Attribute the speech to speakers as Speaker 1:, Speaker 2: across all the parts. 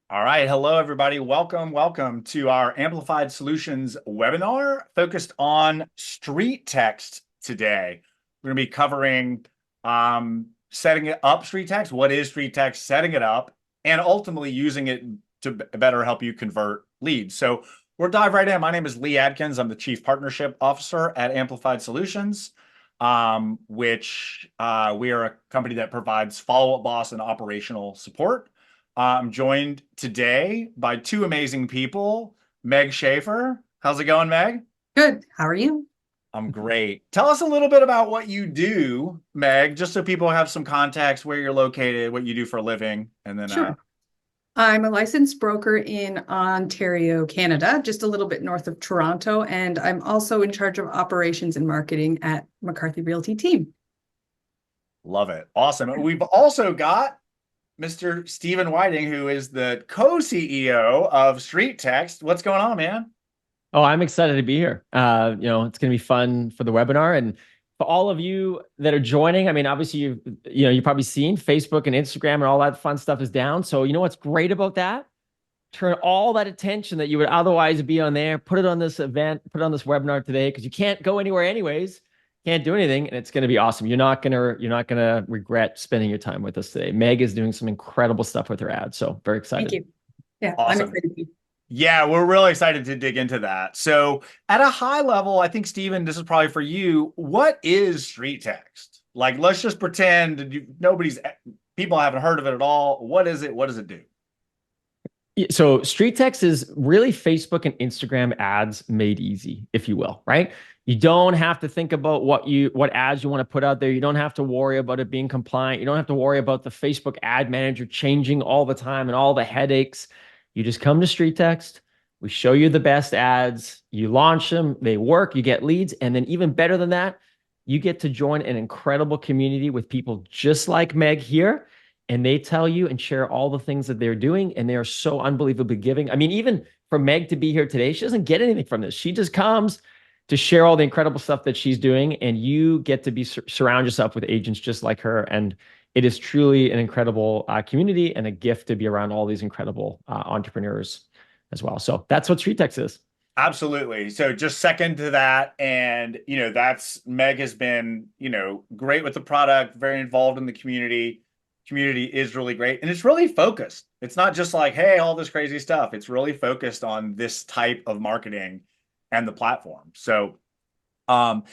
Speaker 1: All right. Hello, everybody. Welcome to our Amplified Solutions webinar focused on street text today. We're going to be covering setting it up street text. What is street text? Setting it up and ultimately using it to better help you convert leads. So we'll dive right in. My name is Lee Adkins. I'm the Chief Partnership Officer at Amplified Solutions, which we are a company that provides Follow Up Boss and operational support. I'm joined today by two amazing people, Meg Schaefer. How's it going, Meg?
Speaker 2: Good. How are you?
Speaker 1: I'm great. Tell us a little bit about what you do, Meg, just so people have some context, where you're located, what you do for a living, and then
Speaker 2: Sure. I'm a licensed broker in Ontario, Canada, just a little bit north of Toronto, and I'm also in charge of operations and marketing at McCarthy Realty team.
Speaker 1: love it. Awesome. We've also got Mr. Stephen Whiting, who is the co-CEO of Street Text. What's going on, man?
Speaker 3: Oh, I'm excited to be here. It's going to be fun for the webinar and for all of you that are joining. I mean, obviously you've probably seen Facebook and Instagram and all that fun stuff is down. So you know what's great about that? Turn all that attention that you would otherwise be on there, put it on this event, put it on this webinar today because you can't go anywhere anyways, can't do anything, and it's going to be awesome. You're not gonna regret spending your time with us today. Meg is doing some incredible stuff with her ads, so very
Speaker 2: Thank
Speaker 3: excited.
Speaker 2: you. Yeah, I'm
Speaker 1: Awesome.
Speaker 2: excited to be.
Speaker 1: Yeah, we're really excited to dig into that. So, at a high level, I think, Stephen, this is probably for you. What is street text? Like, let's just pretend people haven't heard of it at all. What is it? What does it do?
Speaker 3: So street text is really Facebook and Instagram ads made easy, if you will, right? You don't have to think about what ads you want to put out there. You don't have to worry about it being compliant. You don't have to worry about the Facebook ad manager changing all the time and all the headaches. You just come to street text. We show you the best ads. You launch them, they work, you get leads, and then even better than that, you get to join an incredible community with people just like Meg here, and they tell you and share all the things that they're doing, and they are so unbelievably giving. I mean, even for Meg to be here today, she doesn't get anything from this. She just comes to share all the incredible stuff that she's doing, and you get to be surround yourself with agents just like her. And it is truly an incredible community and a gift to be around all these incredible entrepreneurs as well. So that's what Street Text is.
Speaker 1: Absolutely. So, just second to that. And, that's Meg has been, great with the product, very involved in the community. Community is really great. And it's really focused. It's not just like, hey, all this crazy stuff. It's really focused on this type of marketing and the platform. So, um,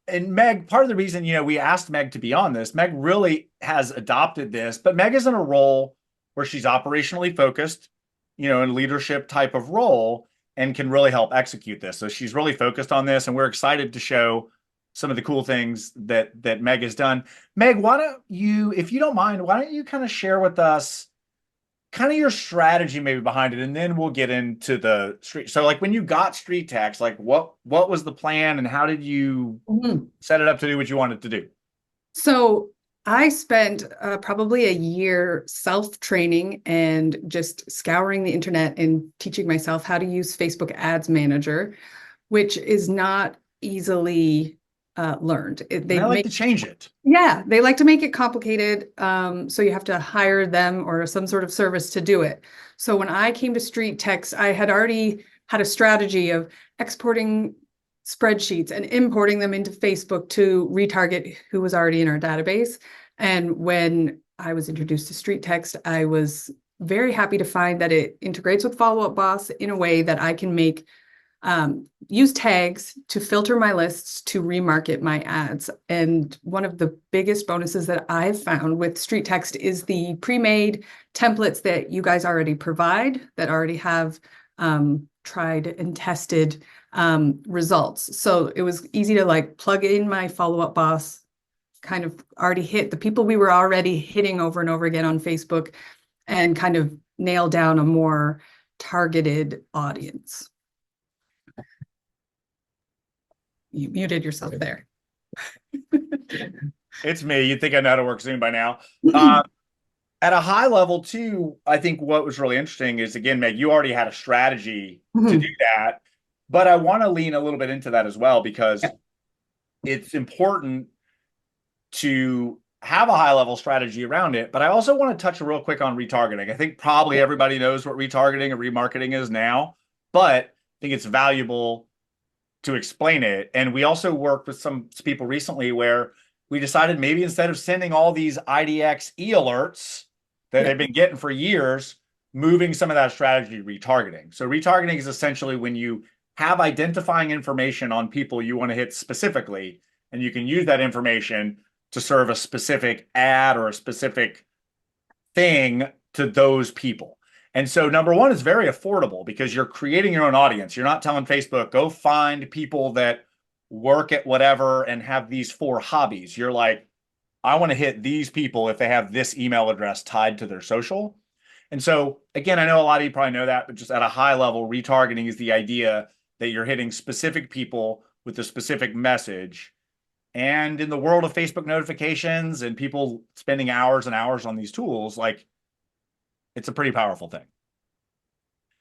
Speaker 1: and Meg, part of the reason, we asked Meg to be on this, Meg really has adopted this, but Meg is in a role where she's operationally focused, in leadership type of role and can really help execute this. So she's really focused on this, and we're excited to show some of the cool things that Meg has done. Meg, why don't you, if you don't mind, why don't you kind of share with us kind of your strategy maybe behind it, and then we'll get into the street. So like when you got street text, like what was the plan and how did you
Speaker 2: Mhm.
Speaker 1: set it up to do what you wanted to do?
Speaker 2: So I spent probably a year self-training and just scouring the internet and teaching myself how to use Facebook Ads Manager, which is not easily learned.
Speaker 1: And I like to change it.
Speaker 2: Yeah, they like to make it complicated. So you have to hire them or some sort of service to do it. So when I came to Street Text, I had already had a strategy of exporting spreadsheets and importing them into Facebook to retarget who was already in our database. And when I was introduced to Street Text, I was very happy to find that it integrates with Follow Up Boss in a way that I can use tags to filter my lists to remarket my ads. And one of the biggest bonuses that I've found with Street Text is the pre-made templates that you guys already provide that already have tried and tested results. So it was easy to like plug in my Follow Up Boss, kind of already hit the people we were already hitting over and over again on Facebook, and kind of nail down a more targeted audience. You muted yourself there.
Speaker 1: It's me. You'd think I know how to work Zoom by now. At a high level, too, I think what was really interesting is, again, Meg, you already had a strategy to do that. But I want to lean a little bit into that as well, because
Speaker 2: Yep.
Speaker 1: it's important to have a high level strategy around it, but I also want to touch real quick on retargeting. I think probably everybody knows what retargeting and remarketing is now, but I think it's valuable to explain it. And we also worked with some people recently where we decided maybe instead of sending all these IDX e-alerts that they've been getting for years, moving some of that strategy to retargeting. So retargeting is essentially when you have identifying information on people you want to hit specifically, and you can use that information to serve a specific ad or a specific thing to those people. And so number one is very affordable because you're creating your own audience. You're not telling Facebook, go find people that work at whatever and have these 4 hobbies. You're like, I want to hit these people if they have this email address tied to their social. And so again, I know a lot of you probably know that, but just at a high level, retargeting is the idea that you're hitting specific people with a specific message. And in the world of Facebook notifications and people spending hours and hours on these tools, like, it's a pretty powerful thing.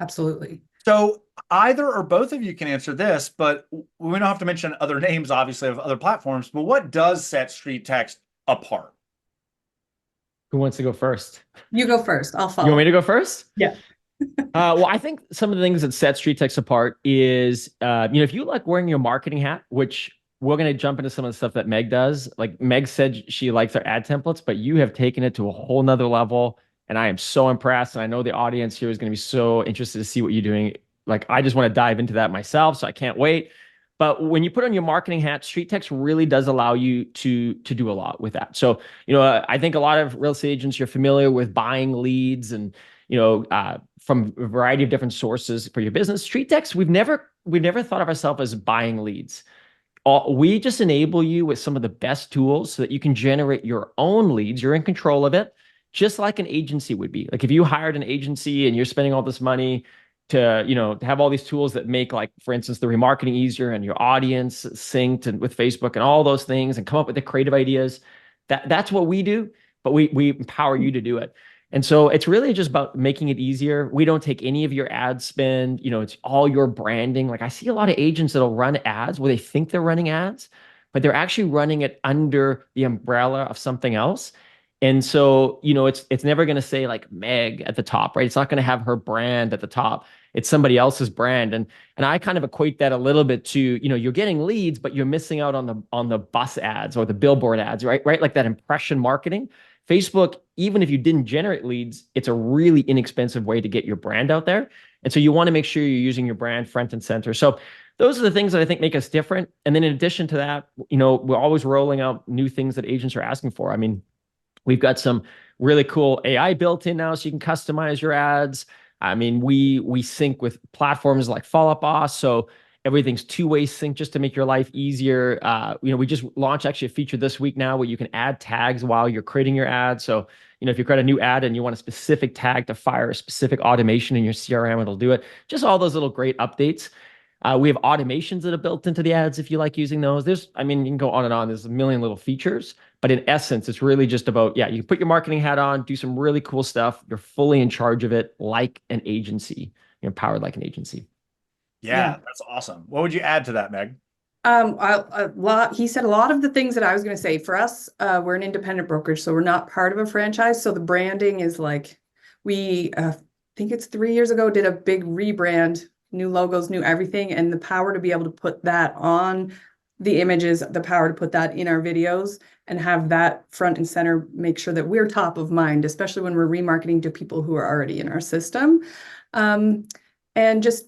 Speaker 2: Absolutely.
Speaker 1: So either or both of you can answer this, but we don't have to mention other names, obviously, of other platforms. But what does set StreetText apart?
Speaker 3: Who wants to go first?
Speaker 2: You go first. I'll follow.
Speaker 3: You want me to go first?
Speaker 2: Yeah.
Speaker 3: Well, I think some of the things that set StreetText apart is, if you like wearing your marketing hat, which we're going to jump into some of the stuff that Meg does. Like Meg said, she likes our ad templates, but you have taken it to a whole nother level. And I am so impressed. And I know the audience here is going to be so interested to see what you're doing. Like, I just want to dive into that myself. So I can't wait. But when you put on your marketing hat, StreetText really does allow you to do a lot with that. So, I think a lot of real estate agents, you're familiar with buying leads and, from a variety of different sources for your business. StreetText, we've never thought of ourselves as buying leads. We just enable you with some of the best tools so that you can generate your own leads. You're in control of it, just like an agency would be. Like if you hired an agency and you're spending all this money to, to have all these tools that make, like, for instance, the remarketing easier and your audience synced and with Facebook and all those things and come up with the creative ideas. That's what we do, but we empower you to do it. And so it's really just about making it easier. We don't take any of your ad spend. It's all your branding. Like I see a lot of agents that'll run ads where they think they're running ads, but they're actually running it under the umbrella of something else. And so, it's never going to say like Meg at the top, right? It's not going to have her brand at the top. It's somebody else's brand. And I kind of equate that a little bit to, you're getting leads, but you're missing out on the bus ads or the billboard ads, right? Right. Like that impression marketing. Facebook, even if you didn't generate leads, it's a really inexpensive way to get your brand out there. And so you want to make sure you're using your brand front and center. So those are the things that I think make us different. And then in addition to that, we're always rolling out new things that agents are asking for. I mean, we've got some really cool AI built in now so you can customize your ads. I mean, we sync with platforms like Follow Up Boss. So everything's two-way sync just to make your life easier. We just launched actually a feature this week now where you can add tags while you're creating your ad. So, if you create a new ad and you want a specific tag to fire a specific automation in your CRM, it'll do it. Just all those little great updates. We have automations that are built into the ads if you like using those. You can go on and on. There's a million little features, but in essence, it's really just about, you put your marketing hat on, do some really cool stuff. You're fully in charge of it like an agency. You're empowered like an agency.
Speaker 1: Yeah, that's awesome. What would you add to that, Meg?
Speaker 2: He said a lot of the things that I was going to say. For us, we're an independent brokerage, so we're not part of a franchise. So the branding is like, we think it's 3 years ago, did a big rebrand, new logos, new everything, and the power to be able to put that on the images, the power to put that in our videos and have that front and center, make sure that we're top of mind, especially when we're remarketing to people who are already in our system. And just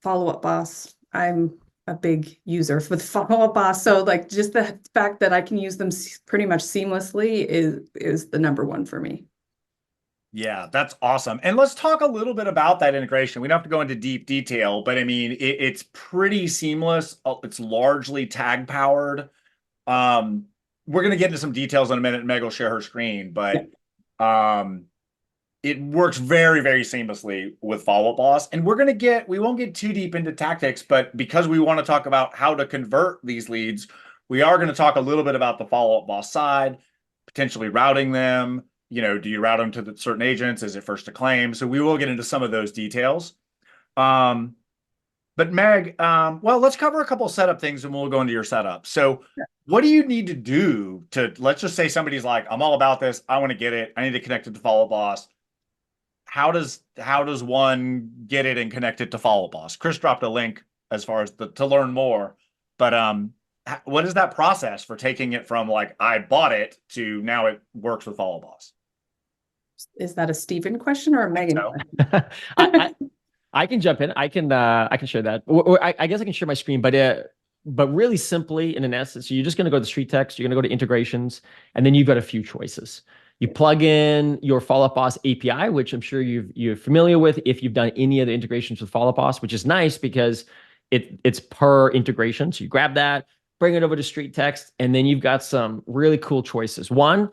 Speaker 2: Follow Up Boss. I'm a big user for the Follow Up Boss. So like just the fact that I can use them pretty much seamlessly is the number one for me.
Speaker 1: Yeah, that's awesome. And let's talk a little bit about that integration. We don't have to go into deep detail, but I mean, it's pretty seamless. It's largely tag powered. We're going to get into some details in a minute. Meg will share her screen, but it works very, very seamlessly with Follow Up Boss. And we won't get too deep into tactics, but because we want to talk about how to convert these leads, we are going to talk a little bit about the Follow Up Boss side, potentially routing them. Do you route them to certain agents? Is it first to claim? So we will get into some of those details. But Meg, well, let's cover a couple of setup things and we'll go into your setup. So what do you need to do to, let's just say somebody's like, I'm all about this. I want to get it. I need to connect it to Follow Boss. How does one get it and connect it to Follow Boss? Chris dropped a link as far as to learn more, but what is that process for taking it from like I bought it to now it works with Follow Boss?
Speaker 2: Is that a Stephen question or a Megan
Speaker 1: so.
Speaker 2: question?
Speaker 3: I can jump in. I can share that. I guess I can share my screen, but really simply in an essence, you're just going to go to Street Text, you're going to go to integrations, and then you've got a few choices. You plug in your Follow Up Boss API, which I'm sure you're familiar with if you've done any of the integrations with Follow Up Boss, which is nice because it's per integration. So you grab that, bring it over to Street Text, and then you've got some really cool choices. One,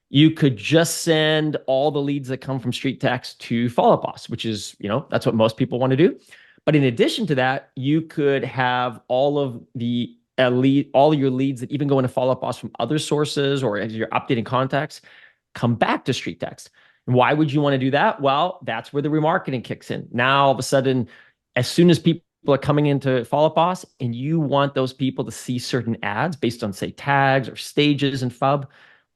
Speaker 3: you could just send all the leads that come from Street Text to Follow Up Boss, which is, that's what most people want to do. But in addition to that, you could have all of your leads that even go into Follow Up Boss from other sources or as you're updating contacts come back to Street Text. And why would you want to do that? Well, that's where the remarketing kicks in. Now, all of a sudden, as soon as people are coming into Follow Up Boss and you want those people to see certain ads based on, say, tags or stages in FUB,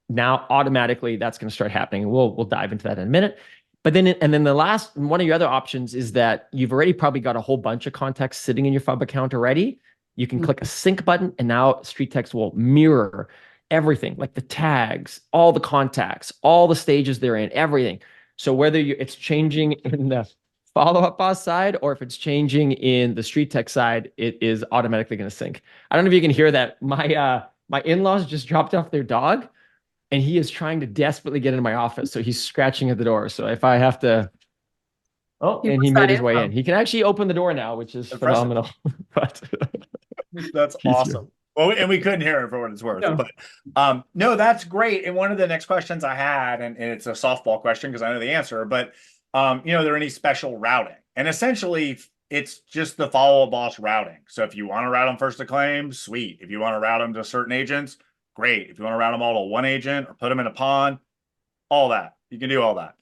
Speaker 3: now automatically that's going to start happening. We'll dive into that in a minute. But then the last one of your other options is that you've already probably got a whole bunch of contacts sitting in your FUB account already. You can click a sync button, and now Street Text will mirror everything, like the tags, all the contacts, all the stages they're in, everything. So whether it's changing in the Follow Up Boss side or if it's changing in the Street Text side, it is automatically going to sync. I don't know if you can hear that. My in-laws just dropped off their dog, and he is trying to desperately get into my office. So he's scratching at the door. So if I have to, and he made his way in. He can actually open the door now, which is phenomenal. But
Speaker 1: that's awesome. Well, and we couldn't hear it for what it's worth. No. But no, that's great. And one of the next questions I had, and it's a softball question because I know the answer, but are there any special routing? And essentially, it's just the Follow Up Boss routing. So if you want to route them first to claim, sweet. If you want to route them to certain agents, great. If you want to route them all to one agent or put them in a pond, all that. You can do all that.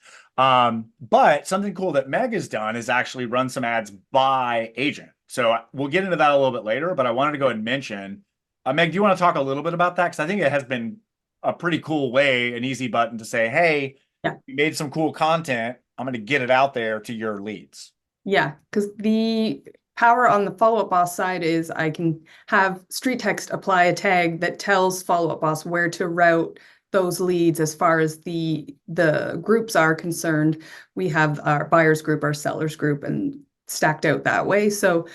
Speaker 1: But something cool that Meg has done is actually run some ads by agent. So we'll get into that a little bit later, but I wanted to go and mention, Meg, do you want to talk a little bit about that? Because I think it has been a pretty cool way, an easy button to say, hey, you made some cool content. I'm going to get it out there to your leads.
Speaker 2: Yeah, because the power on the Follow Up Boss side is I can have Street Text apply a tag that tells Follow Up Boss where to route those leads as far as the groups are concerned. We have our buyers group, our sellers group, and stacked out that way. So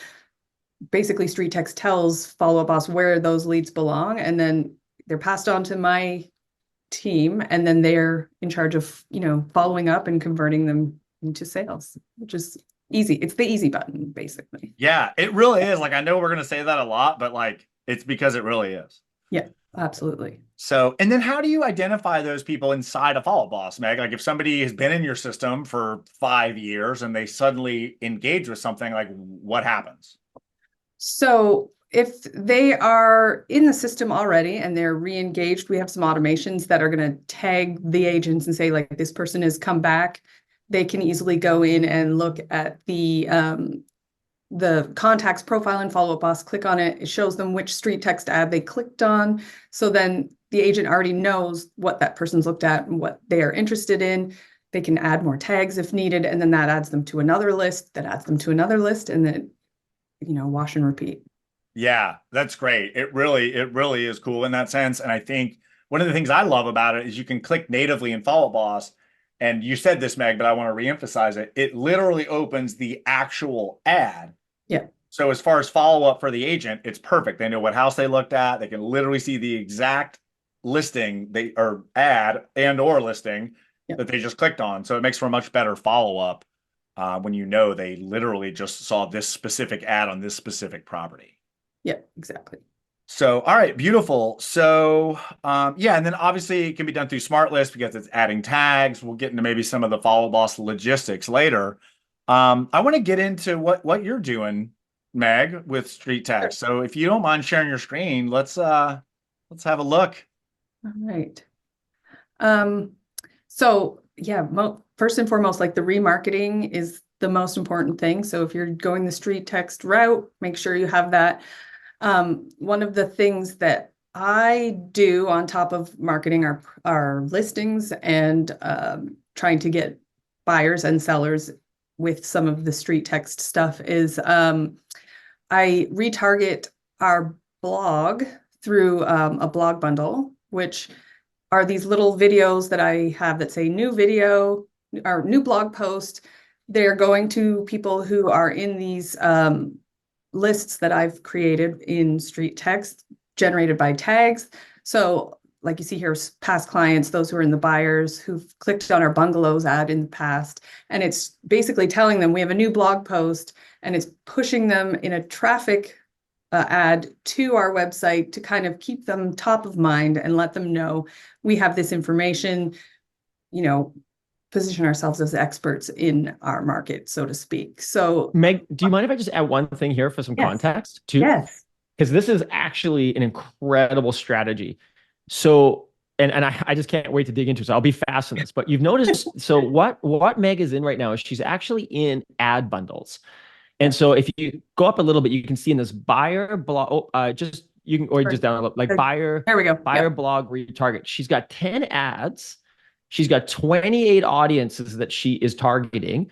Speaker 2: basically Street Text tells Follow Up Boss where those leads belong, and then they're passed on to my team, and then they're in charge of, following up and converting them into sales, which is easy. It's the easy button, basically.
Speaker 1: Yeah, it really is. Like, I know we're going to say that a lot, but like, it's because it really is.
Speaker 2: Yeah, absolutely.
Speaker 1: So, and then how do you identify those people inside of Follow Up Boss, Meg? Like if somebody has been in your system for 5 years and they suddenly engage with something, like what happens?
Speaker 2: So if they are in the system already and they're re-engaged, we have some automations that are going to tag the agents and say, like, this person has come back. They can easily go in and look at the contacts profile in Follow Up Boss, click on it. It shows them which Street Text ad they clicked on. So then the agent already knows what that person's looked at and what they are interested in. They can add more tags if needed, and then that adds them to another list, that adds them to another list, and then, wash and repeat.
Speaker 1: Yeah, that's great. It really is cool in that sense. And I think one of the things I love about it is you can click natively in Follow Up Boss. And you said this, Meg, but I want to reemphasize it. It literally opens the actual ad.
Speaker 2: Yeah.
Speaker 1: So as far as follow up for the agent, it's perfect. They know what house they looked at. They can literally see the exact listing or ad and or listing that they just clicked on. So it makes for a much better follow up when they literally just saw this specific ad on this specific property.
Speaker 2: Yeah, exactly.
Speaker 1: So, all right, beautiful. So, and then obviously it can be done through SmartList because it's adding tags. We'll get into maybe some of the Follow Up Boss logistics later. I want to get into what you're doing, Meg, with Street Text.
Speaker 2: Sure.
Speaker 1: So, if you don't mind sharing your screen, let's have a look.
Speaker 2: All right. So yeah, first and foremost, like the remarketing is the most important thing. So if you're going the Street Text route, make sure you have that. One of the things that I do, on top of marketing our listings and trying to get buyers and sellers with some of the street text stuff, is I retarget our blog through a blog bundle, which are these little videos that I have that say new video or new blog post. They're going to people who are in these lists that I've created in street text generated by tags. So like you see here, past clients, those who are in the buyers who've clicked on our bungalows ad in the past. And it's basically telling them we have a new blog post, and it's pushing them in a traffic ad to our website to kind of keep them top of mind and let them know we have this information, you know, position ourselves as experts in our market, so to speak. So
Speaker 3: Meg, do you mind if I just add one thing here for some
Speaker 2: yes,
Speaker 3: context too?
Speaker 2: yes,
Speaker 3: Because this is actually an incredible strategy. So, and I just can't wait to dig into it. So I'll be fast on this. But you've noticed, so what Meg is in right now is she's actually in ad bundles. And so if you go up a little bit, you can see in this buyer blog, just you can, or just down a little, like buyer,
Speaker 2: there we go.
Speaker 3: buyer
Speaker 2: Yep.
Speaker 3: blog retarget. She's got 10 ads. She's got 28 audiences that she is targeting,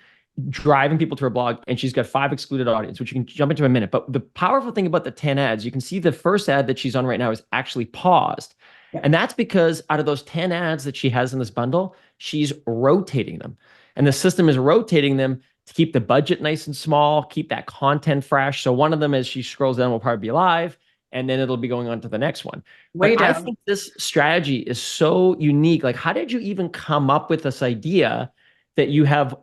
Speaker 3: driving people to her blog, and she's got 5 excluded audience, which you can jump into in a minute. But the powerful thing about the 10 ads, you can see the first ad that she's on right now is actually paused.
Speaker 2: Yep.
Speaker 3: And that's because out of those 10 ads that she has in this bundle, she's rotating them. And the system is rotating them to keep the budget nice and small, keep that content fresh. So one of them, as she scrolls down, will probably be live, and then it'll be going on to the next one.
Speaker 2: Way
Speaker 3: But I
Speaker 2: down.
Speaker 3: think this strategy is so unique. Like, how did you even come up with this idea that you have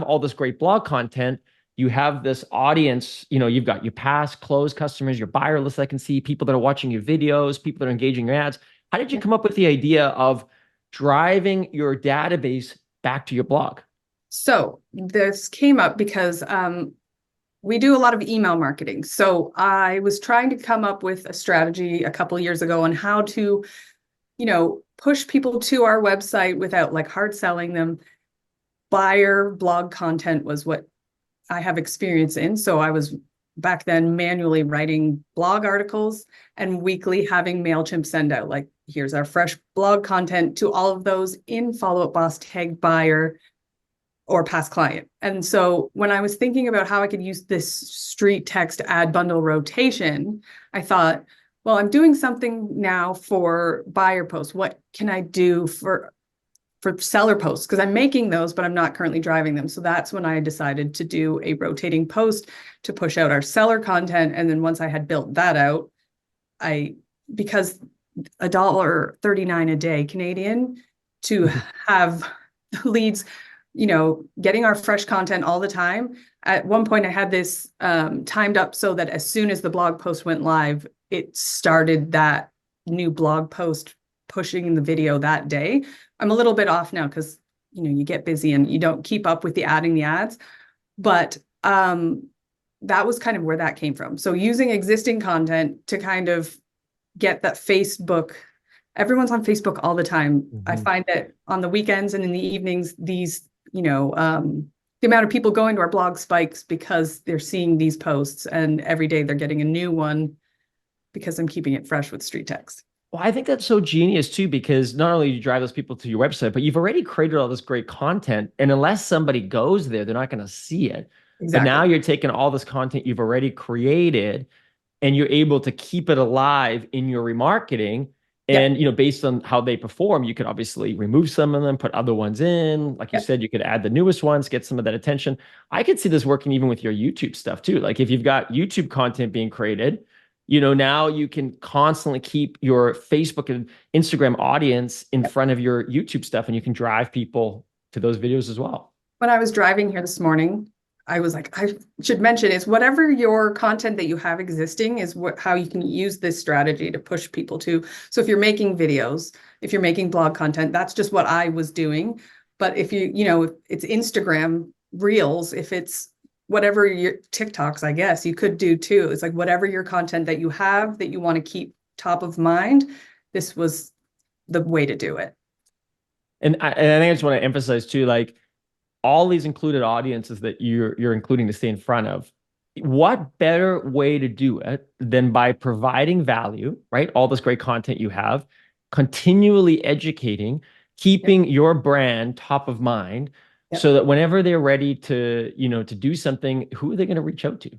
Speaker 3: all this great blog content, you have this audience, you've got your past closed customers, your buyer list I can see, people that are watching your videos, people that are engaging your ads. How did you come up with the idea of driving your database back to your blog?
Speaker 2: So this came up because we do a lot of email marketing. So I was trying to come up with a strategy a couple years ago on how to, push people to our website without like hard selling them. Buyer blog content was what I have experience in. So I was back then manually writing blog articles and weekly having MailChimp send out, like, here's our fresh blog content to all of those in Follow Up Boss tag buyer or past client. And so when I was thinking about how I could use this street text ad bundle rotation, I thought, well, I'm doing something now for buyer posts. What can I do for seller posts? Because I'm making those, but I'm not currently driving them. So that's when I decided to do a rotating post to push out our seller content. And then once I had built that out, because $1.39 a day Canadian to have leads, getting our fresh content all the time. At one point, I had this timed up so that as soon as the blog post went live, it started that new blog post pushing the video that day. I'm a little bit off now because, you get busy and you don't keep up with adding the ads. But that was kind of where that came from. So using existing content to kind of get that Facebook. Everyone's on Facebook all the time.
Speaker 3: Mm-hmm.
Speaker 2: I find that on the weekends and in the evenings, these, the amount of people going to our blog spikes because they're seeing these posts, and every day they're getting a new one because I'm keeping it fresh with street text.
Speaker 3: Well, I think that's so genius too, because not only do you drive those people to your website, but you've already created all this great content. And unless somebody goes there, they're not going to see it.
Speaker 2: Exactly.
Speaker 3: But now you're taking all this content you've already created and you're able to keep it alive in your remarketing. And, based on how they perform, you could obviously remove some of them, put other ones in. Like you said, you could add the newest ones, get some of that attention. I could see this working even with your YouTube stuff too. Like if you've got YouTube content being created, now you can constantly keep your Facebook and Instagram audience in front of your YouTube stuff, and you can drive people to those videos as well.
Speaker 2: When I was driving here this morning, I was like, I should mention is whatever your content that you have existing is how you can use this strategy to push people to. So if you're making videos, if you're making blog content, that's just what I was doing. But if if it's Instagram Reels, if it's whatever your TikToks, I guess you could do too. It's like whatever your content that you have that you want to keep top of mind, this was the way to do it.
Speaker 3: And I think I just want to emphasize too, like all these included audiences that you're including to stay in front of, what better way to do it than by providing value, right? All this great content you have, continually educating, keeping your brand top of mind,
Speaker 2: Yep.
Speaker 3: so that whenever they're ready to, to do something, who are they going to reach out to?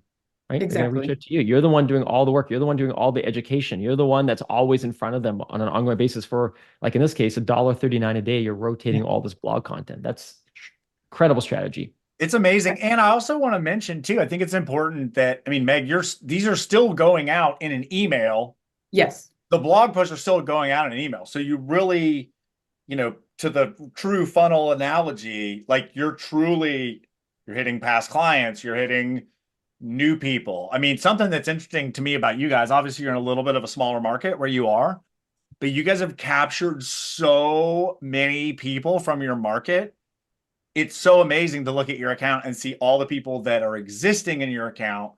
Speaker 3: Right? They're going to reach
Speaker 2: Exactly.
Speaker 3: out to you. You're the one doing all the work. You're the one doing all the education. You're the one that's always in front of them on an ongoing basis for, like in this case, $1.39 a day. You're rotating all this blog content. That's incredible strategy.
Speaker 1: It's amazing. And I also want to mention too, I think it's important that, I mean, Meg, these are still going out in an email.
Speaker 2: Yes.
Speaker 1: The blog posts are still going out in an email. So you really, to the true funnel analogy, like you're hitting past clients, you're hitting new people. I mean, something that's interesting to me about you guys, obviously you're in a little bit of a smaller market where you are, but you guys have captured so many people from your market. It's so amazing to look at your account and see all the people that are existing in your account.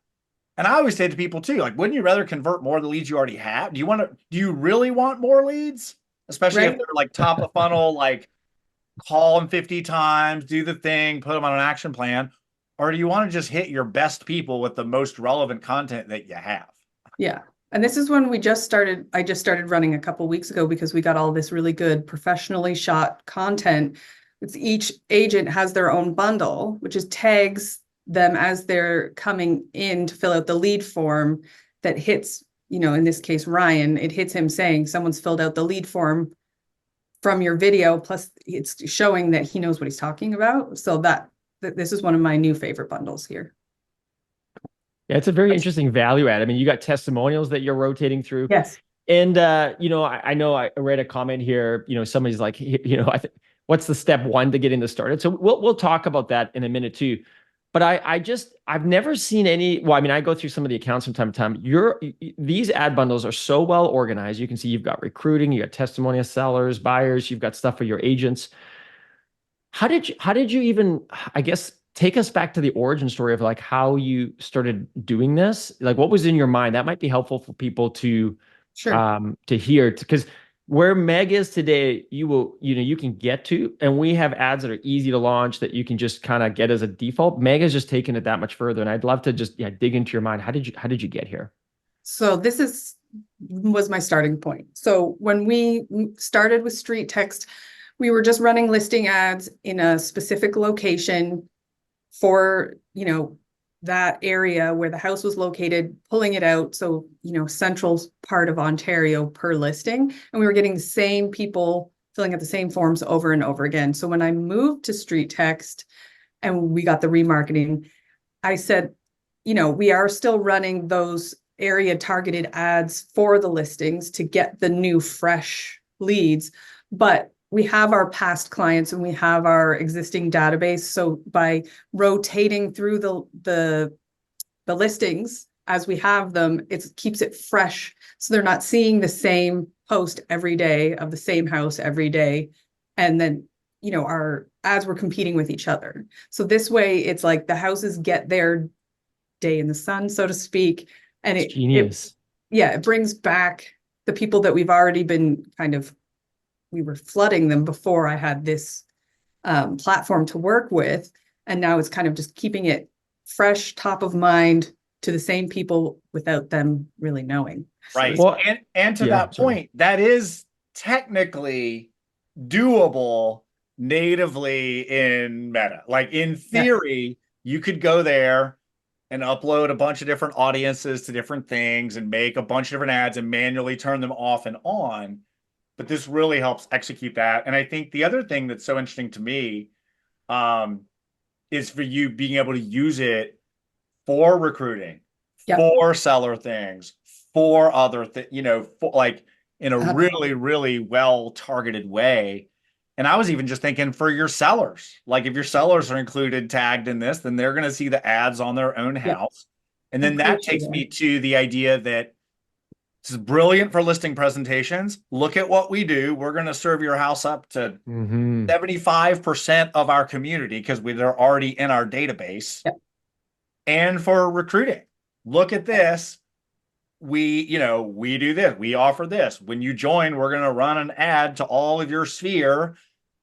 Speaker 1: And I always say to people too, like, wouldn't you rather convert more of the leads you already have? Do you really want more leads? Especially if
Speaker 2: Right.
Speaker 1: they're like top of funnel, like call them 50 times, do the thing, put them on an action plan. Or do you want to just hit your best people with the most relevant content that you have?
Speaker 2: Yeah. And this is when I just started running a couple weeks ago because we got all this really good professionally shot content. Each agent has their own bundle, which is tags them as they're coming in to fill out the lead form that hits, in this case, Ryan, it hits him saying someone's filled out the lead form from your video. Plus it's showing that he knows what he's talking about. So that this is one of my new favorite bundles here.
Speaker 3: Yeah, it's a very interesting value add. I mean, you got testimonials that you're rotating through.
Speaker 2: Yes.
Speaker 3: And I know I read a comment here, somebody's like, what's the step one to getting this started? So we'll talk about that in a minute too. But I've never seen any, well, I mean, I go through some of the accounts from time to time. These ad bundles are so well organized. You can see you've got recruiting, you got testimonial sellers, buyers, you've got stuff for your agents. How did you even, I guess, take us back to the origin story of like how you started doing this? Like what was in your mind? That might be helpful for people to hear, because where Meg is today, you can get to, and we have ads that are easy to launch that you can just kind of get as a default. Meg has just taken it that much further. And I'd love to just dig into your mind. How did you get here?
Speaker 2: So this was my starting point. So when we started with Street Text, we were just running listing ads in a specific location for, that area where the house was located, pulling it out. So, central part of Ontario per listing. And we were getting the same people filling out the same forms over and over again. So when I moved to Street Text and we got the remarketing, I said, we are still running those area targeted ads for the listings to get the new fresh leads, but we have our past clients and we have our existing database. So by rotating through the listings as we have them, it keeps it fresh. So they're not seeing the same post every day of the same house every day. And then, our ads were competing with each other. So this way it's like the houses get their day in the sun, so to speak. And
Speaker 3: It's genius.
Speaker 2: it brings back the people that we've already been we were flooding them before I had this platform to work with. And now it's kind of just keeping it fresh, top of mind to the same people without them really knowing.
Speaker 1: Right.
Speaker 2: So
Speaker 3: Well,
Speaker 1: and to that point, that is technically doable natively in Meta. Like in theory, you could go there and upload a bunch of different audiences to different things and make a bunch of different ads and manually turn them off and on. But this really helps execute that. And I think the other thing that's so interesting to me is for you being able to use it for recruiting, for seller things, for other things, for like in a really, really well targeted way. And I was even just thinking for your sellers, like if your sellers are included, tagged in this, then they're going to see the ads on their own house. And then that takes me to the idea that this is brilliant for listing presentations. Look at what we do. We're going to serve your house up to 75% of our community because they're already in our database. And for recruiting, look at this. We do this. We offer this. When you join, we're going to run an ad to all of your sphere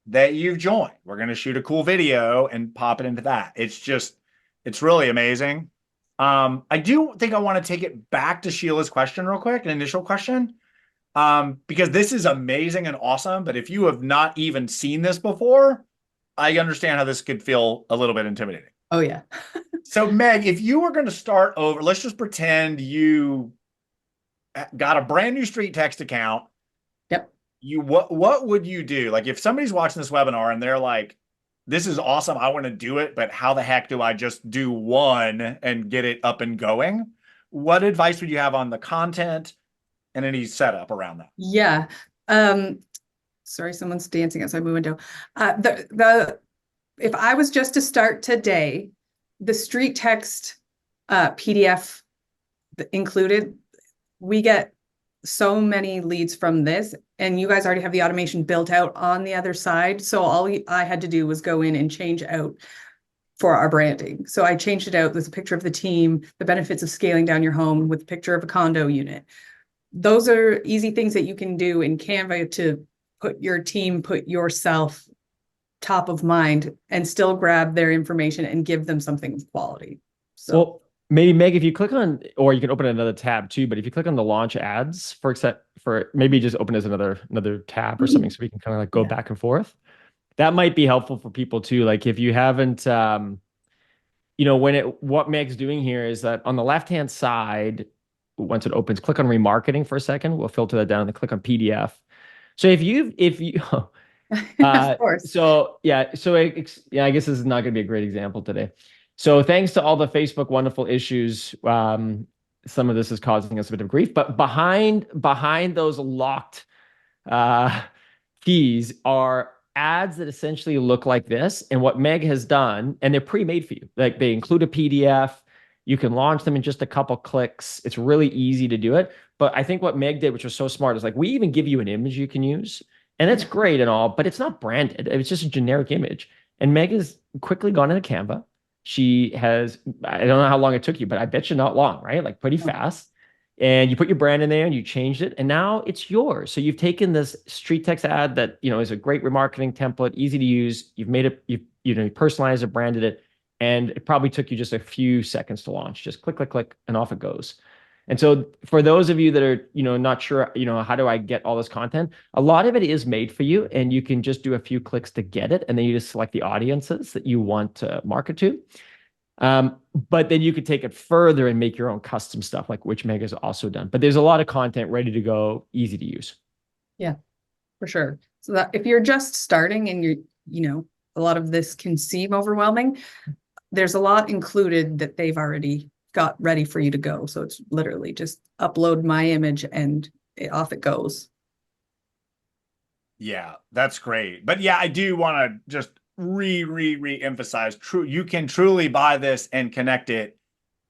Speaker 1: that you've joined. We're going to shoot a cool video and pop it into that. It's really amazing. I do think I want to take it back to Sheila's question real quick, an initial question. Because this is amazing and awesome, but if you have not even seen this before, I understand how this could feel a little bit intimidating.
Speaker 2: Oh yeah.
Speaker 1: So Meg, if you were going to start over, let's just pretend you got a brand new Street Text account.
Speaker 2: Yep.
Speaker 1: What would you do? Like if somebody's watching this webinar and they're like, this is awesome, I want to do it, but how the heck do I just do one and get it up and going? What advice would you have on the content and any setup around that?
Speaker 2: Yeah. Sorry, someone's dancing outside my window. The if I was just to start today, the Street Text PDF included, we get so many leads from this, and you guys already have the automation built out on the other side. So all I had to do was go in and change out for our branding. So I changed it out with a picture of the team, the benefits of scaling down your home with a picture of a condo unit. Those are easy things that you can do in Canva to put your team, put yourself top of mind and still grab their information and give them something of quality. So
Speaker 3: Well, maybe Meg, if you click on, or you can open another tab too, but if you click on the launch ads for maybe just open as another tab or something, so we can kind of like go back and forth. That might be helpful for people too. Like if you haven't, what Meg's doing here is that on the left-hand side, once it opens, click on remarketing for a second. We'll filter that down and then click on PDF. So if you,
Speaker 2: of course.
Speaker 3: I guess this is not going to be a great example today. So thanks to all the Facebook wonderful issues, some of this is causing us a bit of grief, but behind those locked keys are ads that essentially look like this. And what Meg has done, and they're pre-made for you. Like they include a PDF. You can launch them in just a couple clicks. It's really easy to do it. But I think what Meg did, which was so smart, is like we even give you an image you can use. And it's great and all, but it's not branded. It's just a generic image. And Meg has quickly gone into Canva. She has, I don't know how long it took you, but I bet you not long, right? Like pretty fast. And you put your brand in there and you changed it, and now it's yours. So you've taken this Street Text ad that, is a great remarketing template, easy to use. You've made it, you personalized it, branded it, and it probably took you just a few seconds to launch. Just click, click, click, and off it goes. And so for those of you that are, not sure, how do I get all this content? A lot of it is made for you, and you can just do a few clicks to get it. And then you just select the audiences that you want to market to. But then you could take it further and make your own custom stuff, like which Meg has also done. But there's a lot of content ready to go, easy to use.
Speaker 2: Yeah, for sure. So that if you're just starting and you're, a lot of this can seem overwhelming, there's a lot included that they've already got ready for you to go. So it's literally just upload my image and off it goes.
Speaker 1: Yeah, that's great. But yeah, I do want to just re-emphasize you can truly buy this and connect it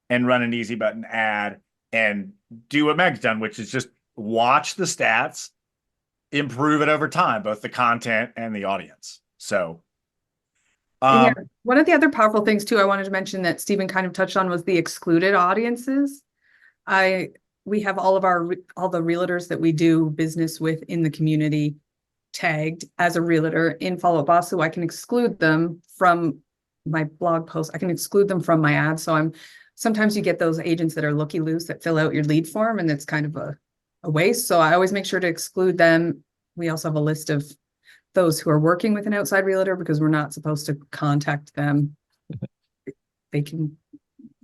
Speaker 1: and run an easy button ad and do what Meg's done, which is just watch the stats, improve it over time, both the content and the audience. So
Speaker 2: one of the other powerful things too I wanted to mention that Stephen kind of touched on was the excluded audiences. We have all the realtors that we do business with in the community tagged as a realtor in Follow Up Boss, so I can exclude them from my blog post. I can exclude them from my ads. So sometimes you get those agents that are looky-loose that fill out your lead form, and it's kind of a waste. So I always make sure to exclude them. We also have a list of those who are working with an outside realtor because we're not supposed to contact them. They can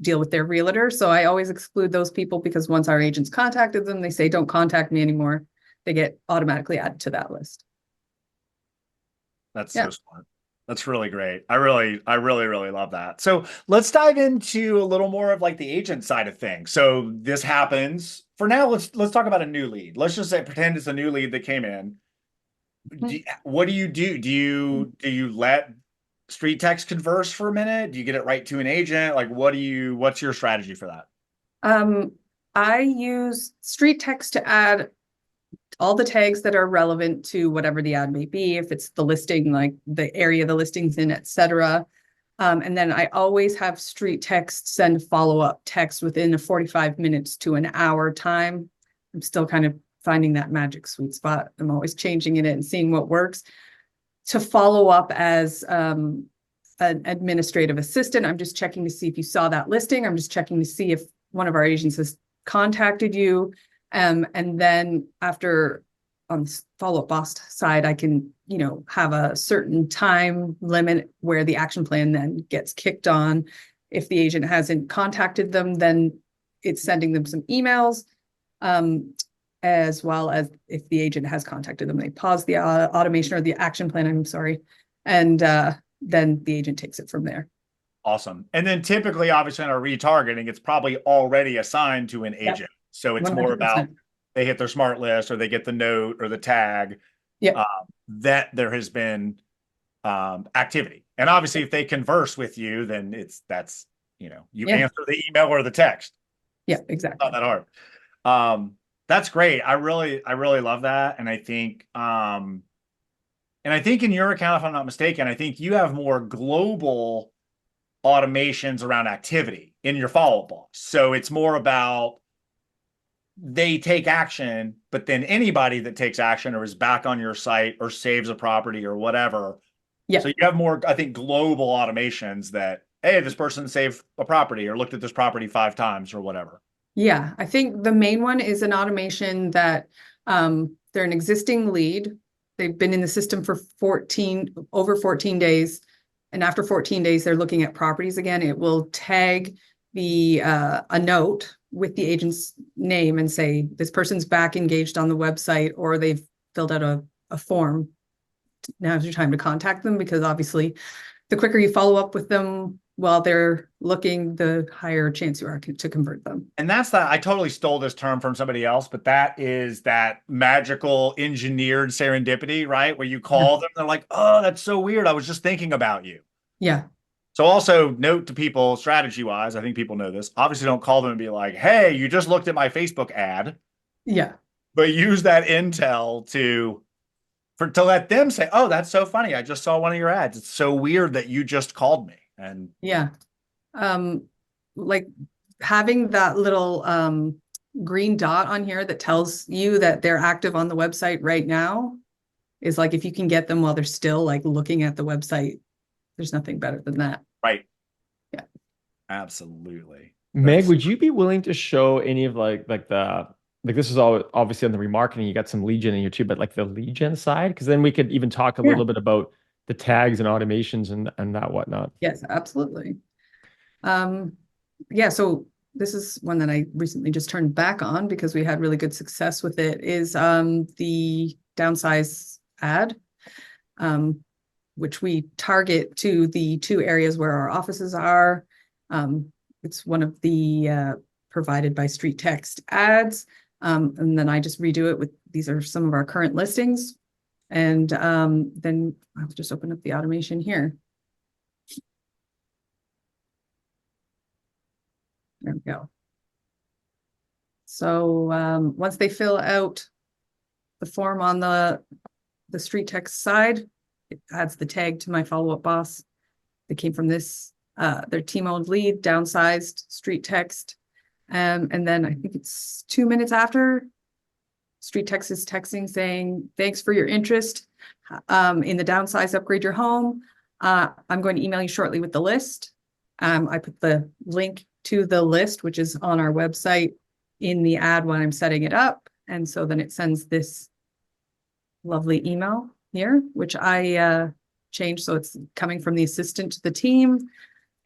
Speaker 2: deal with their realtor. So I always exclude those people because once our agents contacted them, they say, don't contact me anymore. They get automatically added to that list.
Speaker 1: That's so smart. That's really great. I really love that. So let's dive into a little more of like the agent side of things. So this happens for now. Let's talk about a new lead. Let's just say pretend it's a new lead that came in. What do you do? Do you let Street Text converse for a minute? Do you get it right to an agent? Like what's your strategy for that?
Speaker 2: I use Street Text to add all the tags that are relevant to whatever the ad may be, if it's the listing, like the area the listing's in, etc. And then I always have Street Text send follow-up text within a 45 minutes to an hour time. I'm still kind of finding that magic sweet spot. I'm always changing it and seeing what works to follow up as an administrative assistant. I'm just checking to see if you saw that listing. I'm just checking to see if one of our agents has contacted you. And then after on follow-up boss side, I can, have a certain time limit where the action plan then gets kicked on. If the agent hasn't contacted them, then it's sending them some emails. As well as if the agent has contacted them, they pause the automation or the action plan, I'm sorry. And then the agent takes it from there.
Speaker 1: Awesome. And then typically, obviously, in our retargeting, it's probably already assigned to an agent. So it's more about
Speaker 2: 100%.
Speaker 1: they hit their smart list or they get the note or the tag
Speaker 2: Yeah.
Speaker 1: that there has been activity. And obviously, if they converse with you, then that's you
Speaker 2: Yeah.
Speaker 1: answer the email or the text.
Speaker 2: Yeah, exactly.
Speaker 1: Not that hard. That's great. I really love that. And I think in your account, if I'm not mistaken, I think you have more global automations around activity in your follow-up box. So it's more about they take action, but then anybody that takes action or is back on your site or saves a property or whatever.
Speaker 2: Yeah.
Speaker 1: So you have more, I think, global automations that, hey, this person saved a property or looked at this property 5 times or whatever.
Speaker 2: Yeah, I think the main one is an automation that they're an existing lead. They've been in the system for over 14 days. And after 14 days, they're looking at properties again. It will tag a note with the agent's name and say, this person's back engaged on the website, or they've filled out a form. Now's your time to contact them, because obviously the quicker you follow up with them while they're looking, the higher chance you are to convert them.
Speaker 1: And that's that. I totally stole this term from somebody else, but that is that magical engineered serendipity, right? Where you call them, they're like, oh, that's so weird. I was just thinking about you.
Speaker 2: Yeah.
Speaker 1: So also note to people, strategy wise, I think people know this. Obviously, don't call them and be like, hey, you just looked at my Facebook ad.
Speaker 2: Yeah.
Speaker 1: But use that intel to let them say, oh, that's so funny. I just saw one of your ads. It's so weird that you just called me. And
Speaker 2: yeah. Like having that little green dot on here that tells you that they're active on the website right now is like, if you can get them while they're still like looking at the website, there's nothing better than that.
Speaker 1: Right.
Speaker 2: Yeah.
Speaker 1: Absolutely.
Speaker 3: Meg, would you be willing to show any of this is all obviously on the remarketing, you got some lead gen in here too, but like the lead gen side, because then we could even talk a little bit about the tags and automations and that whatnot.
Speaker 2: Yes, absolutely. Yeah, so this is one that I recently just turned back on because we had really good success with it, is the downsize ad, which we target to the 2 areas where our offices are. It's one of the provided by Street Text ads. And then I just redo it with, these are some of our current listings. And then I'll just open up the automation here. There we go. So once they fill out the form on the Street Text side, it adds the tag to my follow-up boss. They came from this, their team-owned lead, downsized Street Text. And then I think it's 2 minutes after, Street Text is texting saying, thanks for your interest in the downsize upgrade your home. I'm going to email you shortly with the list. I put the link to the list, which is on our website, in the ad when I'm setting it up. And so then it sends this lovely email here, which I changed. So it's coming from the assistant to the team.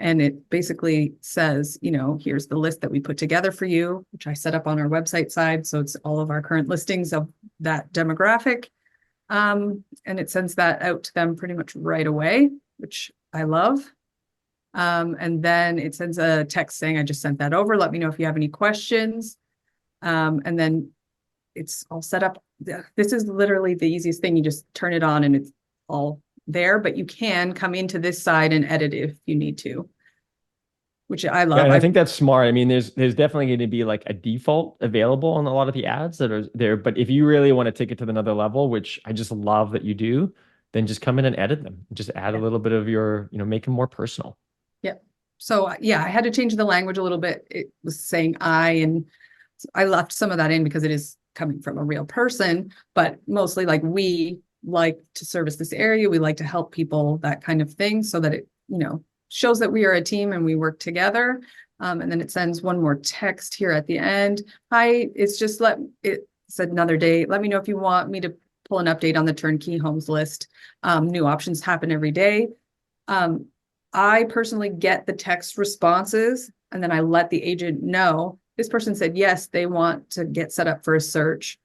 Speaker 2: And it basically says, here's the list that we put together for you, which I set up on our website side. So it's all of our current listings of that demographic. And it sends that out to them pretty much right away, which I love. And then it sends a text saying, I just sent that over. Let me know if you have any questions. And then it's all set up. This is literally the easiest thing. You just turn it on and it's all there, but you can come into this side and edit it if you need to, which I love.
Speaker 3: Yeah, and I think that's smart. I mean, there's definitely going to be like a default available on a lot of the ads that are there, but if you really want to take it to another level, which I just love that you do, then just come in and edit them. Just add a little bit of your, make them more personal.
Speaker 2: Yeah. So yeah, I had to change the language a little bit. It was saying and I left some of that in because it is coming from a real person, but mostly like we like to service this area. We like to help people, that kind of thing, so that it shows that we are a team and we work together. And then it sends one more text here at the end. Hi, it's just it said another day. Let me know if you want me to pull an update on the turnkey homes list. New options happen every day. I personally get the text responses, and then I let the agent know this person said yes, they want to get set up for a search.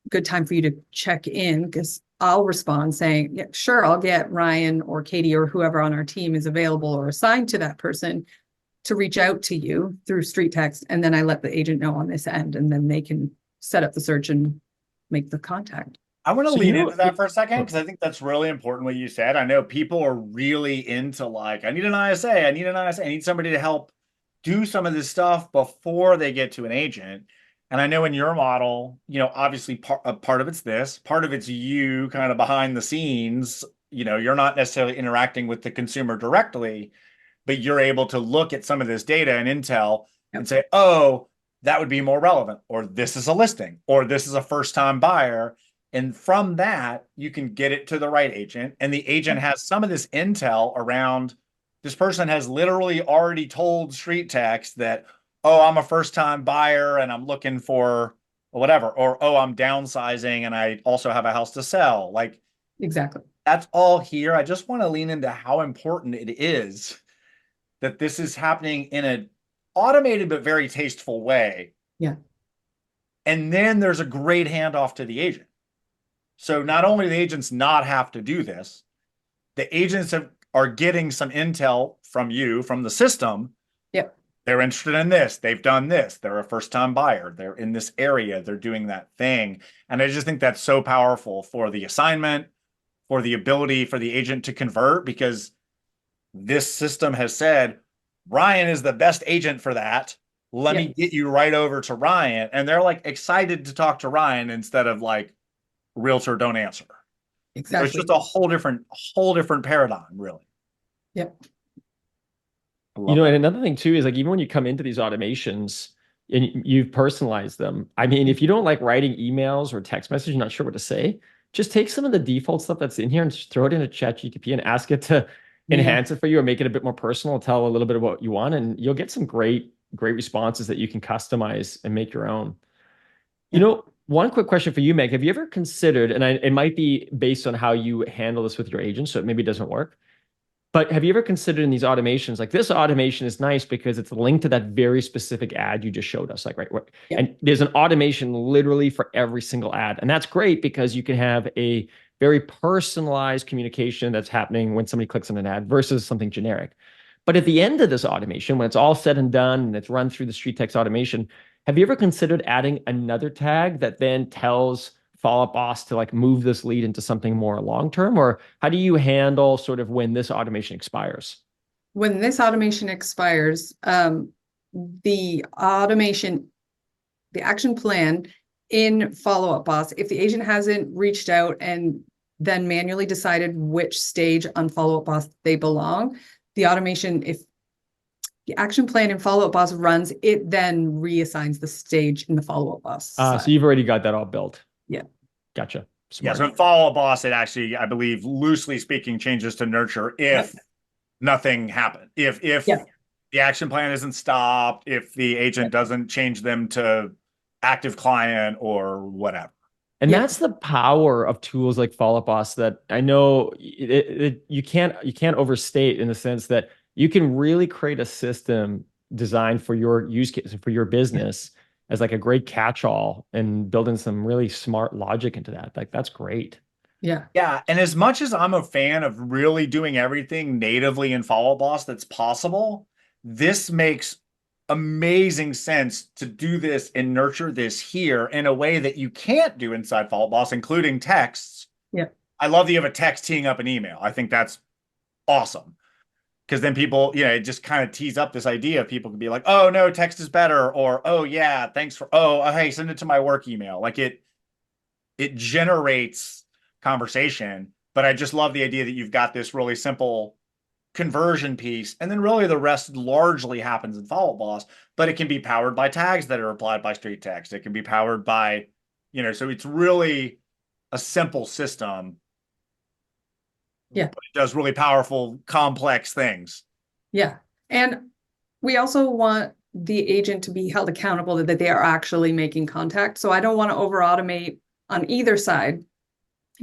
Speaker 2: Good time for you to check in, because I'll respond saying, yeah, sure, I'll get Ryan or Katie or whoever on our team is available or assigned to that person to reach out to you through street text. And then I let the agent know on this end, and then they can set up the search and make the contact.
Speaker 1: I want to
Speaker 3: So,
Speaker 1: lean into that for a second, because I think that's really important what you said. I know people are really into like, I need an ISA, I need an ISA, I need somebody to help do some of this stuff before they get to an agent. And I know in your model, obviously part of it's this, part of it's you kind of behind the scenes. You're not necessarily interacting with the consumer directly, but you're able to look at some of this data and intel and say, oh, that would be more relevant, or this is a listing, or this is a first-time buyer. And from that, you can get it to the right agent. And the agent has some of this intel around this person has literally already told Street Text that, oh, I'm a first-time buyer and I'm looking for whatever, or, oh, I'm downsizing and I also have a house to sell. Like,
Speaker 2: exactly.
Speaker 1: That's all here. I just want to lean into how important it is that this is happening in an automated but very tasteful way.
Speaker 2: Yeah.
Speaker 1: And then there's a great handoff to the agent. So not only do the agents not have to do this, the agents are getting some intel from you, from the system.
Speaker 2: Yep.
Speaker 1: They're interested in this. They've done this. They're a first-time buyer. They're in this area. They're doing that thing. And I just think that's so powerful for the assignment, for the ability for the agent to convert, because this system has said, Ryan is the best agent for that. Let me get you right over to Ryan. And they're like excited to talk to Ryan instead of like, realtor, don't answer.
Speaker 2: Exactly.
Speaker 1: So it's just a whole different paradigm, really.
Speaker 2: Yep.
Speaker 3: And another thing too is like, even when you come into these automations and you've personalized them, I mean, if you don't like writing emails or text messages, you're not sure what to say, just take some of the default stuff that's in here and just throw it into ChatGPT and ask it to enhance it for you or make it a bit more personal, tell a little bit of what you want, and you'll get some great responses that you can customize and make your own. One quick question for you, Meg. Have you ever considered, and it might be based on how you handle this with your agents, so it maybe doesn't work, but have you ever considered in these automations, like this automation is nice because it's linked to that very specific ad you just showed us, like, right? And there's an automation literally for every single ad. And that's great because you can have a very personalized communication that's happening when somebody clicks on an ad versus something generic. But at the end of this automation, when it's all said and done and it's run through the Street Text automation, have you ever considered adding another tag that then tells Follow Up Boss to like move this lead into something more long-term? Or how do you handle sort of when this automation expires?
Speaker 2: When this automation expires, the action plan in Follow Up Boss, if the agent hasn't reached out and then manually decided which stage on Follow Up Boss they belong, the automation, if the action plan in Follow Up Boss runs, it then reassigns the stage in the Follow Up Boss.
Speaker 3: So you've already got that all built.
Speaker 2: Yeah.
Speaker 3: Gotcha.
Speaker 1: Smart. Yeah, so in Follow Up Boss, it actually, I believe, loosely speaking, changes to nurture if nothing happened. If the action plan isn't stopped, if the agent doesn't change them to active client or whatever.
Speaker 3: And that's the power of tools like Follow Up Boss that I know you can't overstate, in the sense that you can really create a system designed for your use case, for your business, as like a great catch-all, and building some really smart logic into that. Like, that's great.
Speaker 2: Yeah.
Speaker 1: Yeah. And as much as I'm a fan of really doing everything natively in Follow Up Boss that's possible, this makes amazing sense to do this and nurture this here in a way that you can't do inside Follow Up Boss, including texts.
Speaker 2: Yeah.
Speaker 1: I love that you have a text teeing up an email. I think that's awesome. Because then people, it just kind of tees up this idea. People can be like, oh, no, text is better. Or, oh, yeah, thanks for, hey, send it to my work email. Like it generates conversation. But I just love the idea that you've got this really simple conversion piece. And then really the rest largely happens in Follow Up Boss. But it can be powered by tags that are applied by Street Text. It can be powered by, so it's really a simple system
Speaker 2: Yeah.
Speaker 1: But it does really powerful, complex things.
Speaker 2: Yeah. And we also want the agent to be held accountable that they are actually making contact. So I don't want to over automate on either side,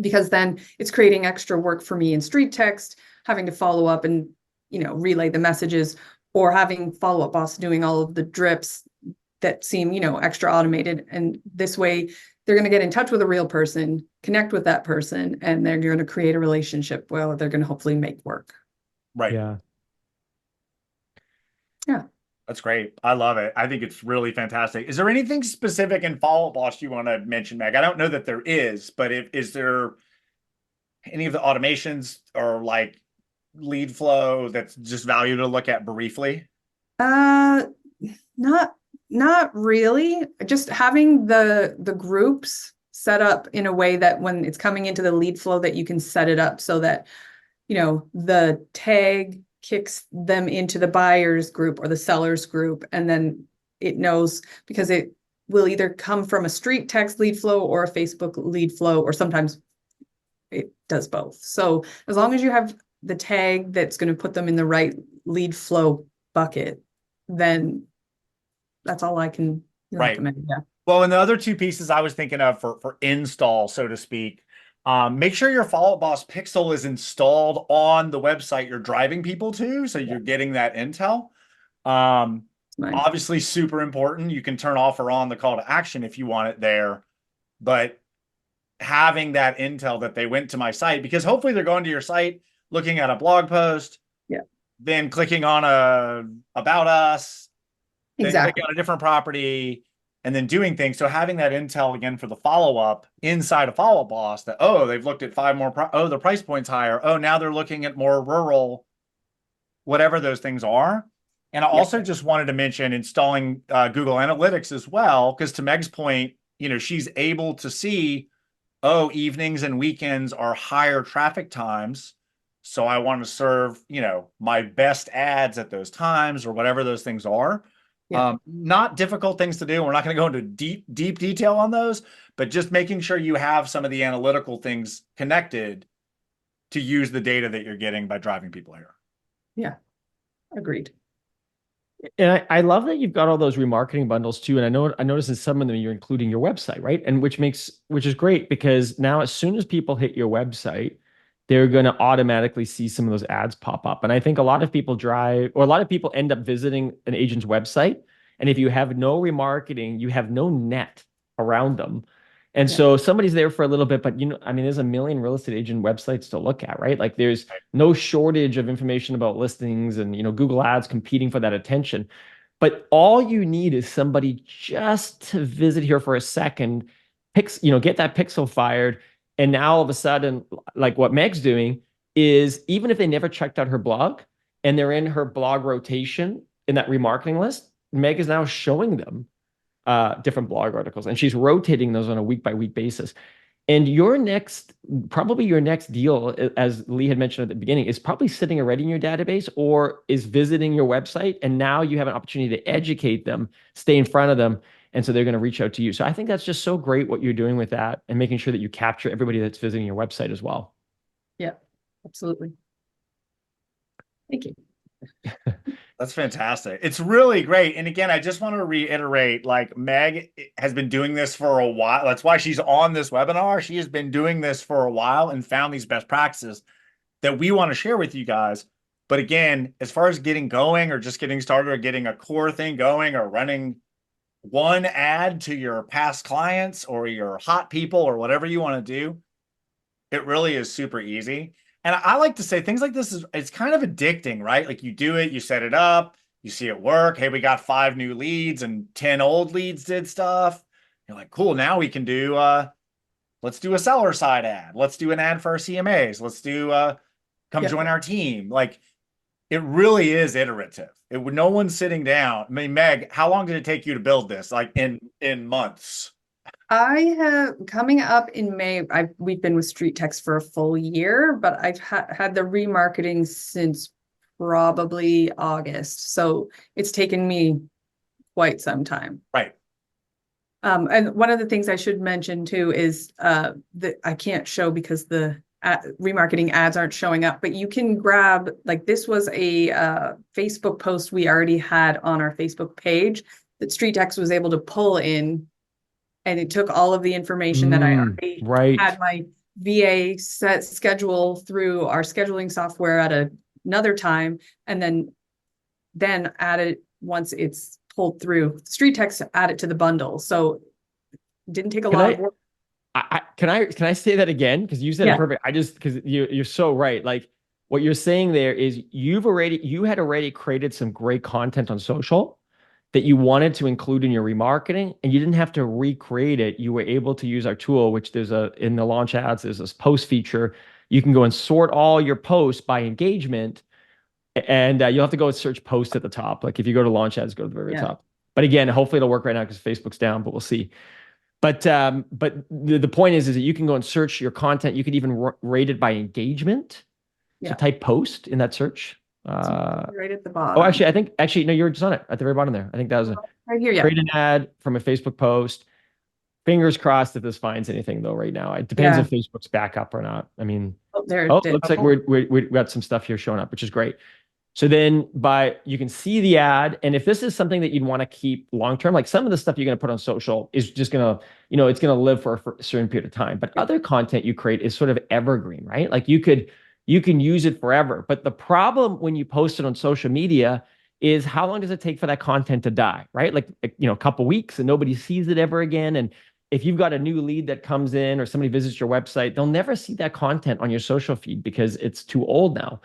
Speaker 2: because then it's creating extra work for me in street text, having to follow up and, relay the messages, or having follow-up boss doing all of the drips that seem, extra automated. And this way they're going to get in touch with a real person, connect with that person, and they're going to create a relationship. Well, they're going to hopefully make work.
Speaker 1: Right.
Speaker 3: Yeah.
Speaker 2: Yeah.
Speaker 1: That's great. I love it. I think it's really fantastic. Is there anything specific in Follow Up Boss you want to mention, Meg? I don't know that there is, but is there any of the automations or like lead flow that's just value to look at briefly?
Speaker 2: Not really. Just having the groups set up in a way that when it's coming into the lead flow, that you can set it up so that, the tag kicks them into the buyer's group or the seller's group, and then it knows, because it will either come from a street text lead flow or a Facebook lead flow, or sometimes it does both. So as long as you have the tag that's going to put them in the right lead flow bucket, then that's all I can recommend. Yeah.
Speaker 1: Well, and the other two pieces I was thinking of for install, so to speak, make sure your Follow Up Boss pixel is installed on the website you're driving people to, so you're getting that intel. Obviously super important. You can turn off or on the call to action if you want it there, but having that intel that they went to my site, because hopefully they're going to your site, looking at a blog post, then clicking on a about us, then clicking on a different property, and then doing things. So having that intel again for the follow-up inside of Follow Up Boss, that, oh, they've looked at 5 more, the price point's higher. Oh, now they're looking at more rural, whatever those things are. And I also just wanted to mention installing Google Analytics as well, because to Meg's point, she's able to see, oh, evenings and weekends are higher traffic times. So I want to serve, my best ads at those times, or whatever those things are. Not difficult things to do. We're not going to go into deep detail on those, but just making sure you have some of the analytical things connected to use the data that you're getting by driving people here.
Speaker 2: Yeah, agreed.
Speaker 3: And I love that you've got all those remarketing bundles too. And I noticed in some of them you're including your website, right? And which is great, because now as soon as people hit your website, they're going to automatically see some of those ads pop up. And I think a lot of people end up visiting an agent's website. And if you have no remarketing, you have no net around them. And so somebody's there for a little bit, but there's a million real estate agent websites to look at, right? Like there's no shortage of information about listings and, Google ads competing for that attention. But all you need is somebody just to visit here for a second, get that pixel fired. And now all of a sudden, like what Meg's doing is, even if they never checked out her blog and they're in her blog rotation in that remarketing list, Meg is now showing them different blog articles, and she's rotating those on a week-by-week basis. And probably your next deal, as Lee had mentioned at the beginning, is probably sitting already in your database or is visiting your website. And now you have an opportunity to educate them, stay in front of them. And so they're going to reach out to you. So I think that's just so great what you're doing with that, and making sure that you capture everybody that's visiting your website as well.
Speaker 2: Yeah, absolutely. Thank you.
Speaker 1: That's fantastic. It's really great. And again, I just want to reiterate, like, Meg has been doing this for a while. That's why she's on this webinar. She has been doing this for a while and found these best practices that we want to share with you guys. But again, as far as getting going or just getting started or getting a core thing going or running one ad to your past clients or your hot people or whatever you want to do, it really is super easy. And I like to say things like this it's kind of addicting, right? Like, you do it, you set it up, you see it work. Hey, we got 5 new leads and 10 old leads did stuff. You're like, cool. Now we can do, let's do a seller side ad. Let's do an ad for our CMAs. Let's do, come join our team. Like, it really is iterative. No one's sitting down. I mean, Meg, how long did it take you to build this? Like in months?
Speaker 2: I have, coming up in May, we've been with Street Text for a full year, but I've had the remarketing since probably August. So it's taken me quite some time.
Speaker 1: Right.
Speaker 2: And one of the things I should mention too is that I can't show, because the remarketing ads aren't showing up, but you can grab, like this was a Facebook post we already had on our Facebook page that StreetText was able to pull in, and it took all of the information that I already
Speaker 3: right.
Speaker 2: had my VA set schedule through our scheduling software at another time, and then add it once it's pulled through. StreetText add it to the bundle. So it didn't take a lot of work.
Speaker 3: Can I say that again? Because you said it perfect. Because you're so right. Like what you're saying there is you had already created some great content on social that you wanted to include in your remarketing, and you didn't have to recreate it. You were able to use our tool, which in the launch ads, there's this post feature. You can go and sort all your posts by engagement, and you'll have to go and search post at the top. Like if you go to launch ads, go to the very top. But again, hopefully it'll work right now because Facebook's down, but we'll see. But the point is that you can go and search your content. You could even rate it by engagement. So type post in that search.
Speaker 2: Right at the bottom.
Speaker 3: Oh, actually, no, you're just on it at the very bottom there. I think that was
Speaker 2: right here.
Speaker 3: Create an ad from a Facebook post. Fingers crossed that this finds anything though right now. It depends if Facebook's back up or not. I mean, looks like we got some stuff here showing up, which is great. So then you can see the ad. And if this is something that you'd want to keep long-term, like some of the stuff you're going to put on social is just going to, it's going to live for a certain period of time. But other content you create is sort of evergreen, right? Like you can use it forever. But the problem when you post it on social media is how long does it take for that content to die, right? Like a couple weeks and nobody sees it ever again. And if you've got a new lead that comes in or somebody visits your website, they'll never see that content on your social feed because it's too old now.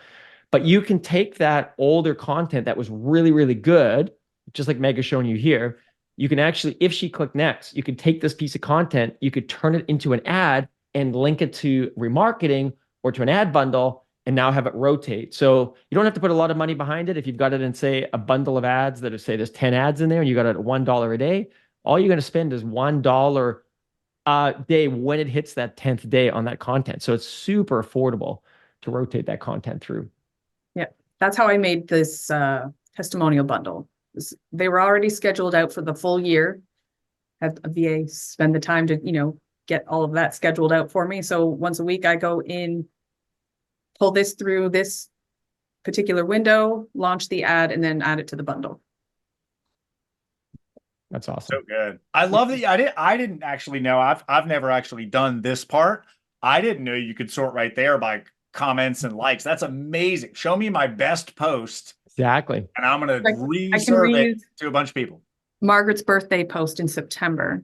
Speaker 3: But you can take that older content that was really, really good, just like Meg is showing you here. You can actually, if she clicked next, you could take this piece of content, you could turn it into an ad and link it to remarketing or to an ad bundle and now have it rotate. So you don't have to put a lot of money behind it. If you've got it in, say, a bundle of ads that are, say, there's 10 ads in there and you got it at $1 a day, all you're going to spend is $1 a day when it hits that 10th day on that content. So it's super affordable to rotate that content through.
Speaker 2: Yeah, that's how I made this testimonial bundle. They were already scheduled out for the full year. Had a VA spend the time to, get all of that scheduled out for me. So once a week I go in, pull this through this particular window, launch the ad, and then add it to the bundle.
Speaker 3: That's awesome.
Speaker 1: So good. I love that. I didn't actually know. I've never actually done this part. I didn't know you could sort right there by comments and likes. That's amazing. Show me my best post.
Speaker 3: Exactly.
Speaker 1: And I'm going to reserve it to a bunch of people.
Speaker 2: Margaret's birthday post in September